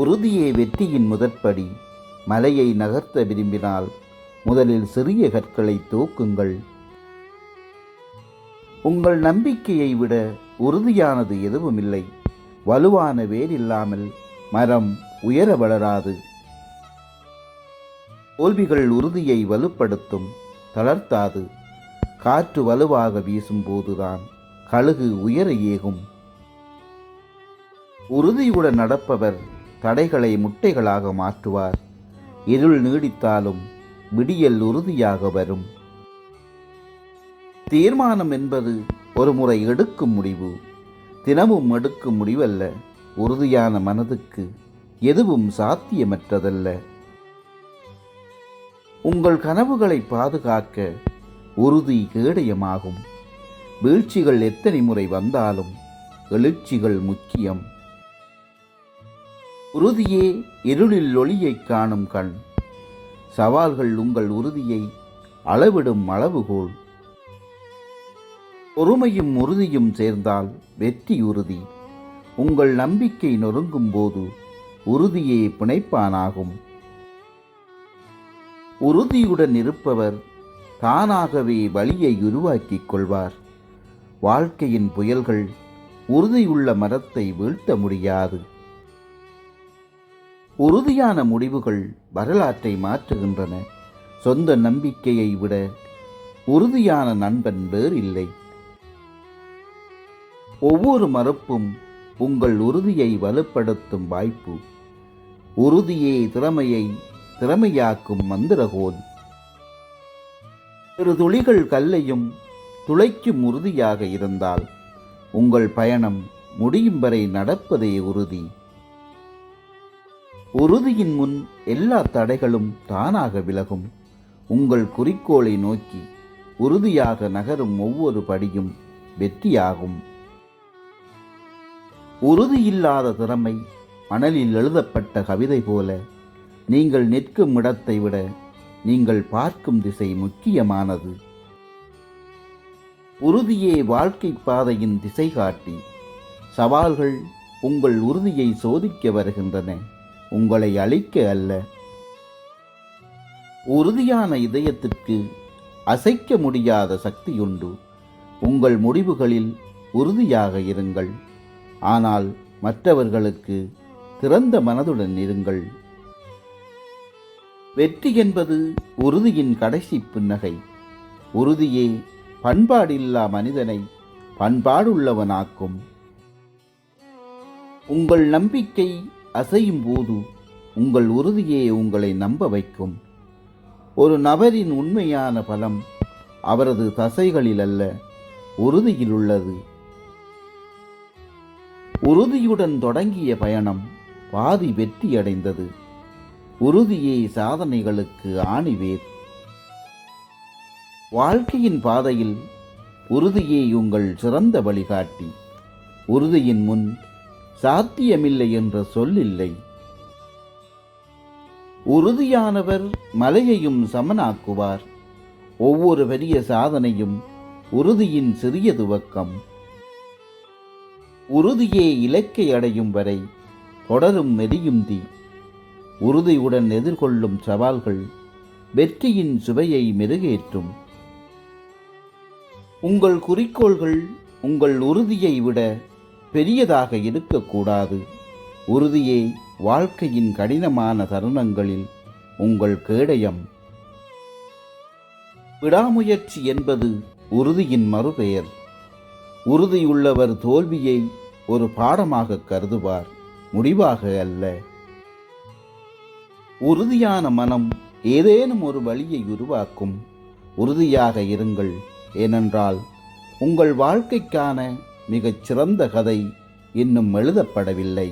உறுதியே வெற்றியின் முதற்படி. மலையை நகர்த்த விரும்பினால் முதலில் சிறிய கற்களை தூக்குங்கள். உங்கள் நம்பிக்கையை விட உறுதியானது எதுவுமில்லை. வலுவான வேர் இல்லாமல் மரம் உயர வளராது. தோல்விகள் உறுதியை வலுப்படுத்தும், தளர்த்தாது. காற்று வலுவாக வீசும்போதுதான் கழுகு உயர ஏகும். உறுதியுடன் நடப்பவர் தடைகளை முட்டைகளாக மாற்றுவார். இருள் நீடித்தாலும் விடியல் உறுதியாக வரும். தீர்மானம் என்பது ஒரு முறை எடுக்கும் முடிவு, தினமும் எடுக்கும் முடிவல்ல. உறுதியான மனதுக்கு எதுவும் சாத்தியமற்றதல்ல. உங்கள் கனவுகளை பாதுகாக்க உறுதி கேடயமாகும். வீழ்ச்சிகள் எத்தனை முறை வந்தாலும் எழுச்சிகள் முக்கியம். உறுதியே இருளில் ஒளியைக் காணும் கண். சவால்கள் உங்கள் உறுதியை அளவிடும் அளவுகோல். பொறுமையும் உறுதியும் சேர்ந்தால் வெற்றி உறுதி. உங்கள் நம்பிக்கை நொறுங்கும் போது உறுதியே பிணைப்பானாகும். உறுதியுடன் இருப்பவர் தானாகவே வழியை உருவாக்கிக் கொள்வார். வாழ்க்கையின் புயல்கள் உறுதியுள்ள மரத்தை வீழ்த்த முடியாது. உறுதியான முடிவுகள் வரலாற்றை மாற்றுகின்றன. சொந்த நம்பிக்கையை விட உறுதியான நண்பன் வேறில்லை. ஒவ்வொரு மறுப்பும் உங்கள் உறுதியை வலுப்படுத்தும் வாய்ப்பு. உறுதியே திறமையை திறமையாக்கும் மந்திரகோல். சிறு துளிகள் கல்லையும் துளைக்கும் உறுதியாக இருந்தால் உங்கள் பயணம் முடியும் வரை நடப்பதே உறுதி. உறுதியின் முன் எல்லா தடைகளும் தானாக விலகும். உங்கள் குறிக்கோளை நோக்கி உறுதியாக நகரும் ஒவ்வொரு படியும் வெற்றியாகும். உறுதியில்லாத திறமை மணலில் எழுதப்பட்ட கவிதை போல. நீங்கள் நிற்கும் இடத்தை விட நீங்கள் பார்க்கும் திசை முக்கியமானது. உறுதியே வாழ்க்கை பாதையின் திசை காட்டி. சவால்கள் உங்கள் உறுதியை சோதிக்க வருகின்றன, உங்களை அழிக்க அல்ல. உறுதியான இதயத்திற்கு அசைக்க முடியாத சக்தியுண்டு. உங்கள் முடிவுகளில் உறுதியாக இருங்கள், ஆனால் மற்றவர்களுக்கு திறந்த மனதுடன் இருங்கள். வெற்றி என்பது உறுதியின் கடைசி புன்னகை. உறுதியே பண்பாடில்லா மனிதனை பண்பாடுள்ளவனாக்கும். உங்கள் நம்பிக்கை அசையும் போது உங்கள் உறுதியே உங்களை நம்ப வைக்கும். ஒரு நபரின் உண்மையான பலம் அவரது தசைகளில் அல்ல, உறுதியில் உள்ளது. உறுதியுடன் தொடங்கிய பயணம் பாதி வெற்றியடைந்தது. உறுதியே சாதனைகளுக்கு ஆணிவேர். வாழ்க்கையின் பாதையில் உறுதியே உங்கள் சிறந்த வழிகாட்டி. உறுதியின் முன் சாத்தியமில்லை என்ற சொல்லில்லை. உறுதியானவர் மலையையும் சமனாக்குவார். ஒவ்வொரு பெரிய சாதனையும் உறுதியின் சிறிய துவக்கம். உறுதியே இலக்கை அடையும் வரை தொடரும் எரியும் தீ. உறுதியுடன் எதிர்கொள்ளும் சவால்கள் வெற்றியின் சுவையை மெருகேற்றும். உங்கள் குறிக்கோள்கள் உங்கள் உறுதியை விட பெரியதாக இருக்கக்கூடாது. உறுதியே வாழ்க்கையின் கடினமான தருணங்களில் உங்கள் கேடயம். விடாமுயற்சி என்பது உறுதியின் மறுபெயர். உறுதியுள்ளவர் தோல்வியை ஒரு பாடமாக கருதுவார், முடிவாக அல்ல. உறுதியான மனம் ஏதேனும் ஒரு வழியை உருவாக்கும். உறுதியாக இருங்கள், ஏனென்றால் உங்கள் வாழ்க்கைக்கான மிகச் சிறந்த கதை இன்னும் எழுதப்படவில்லை.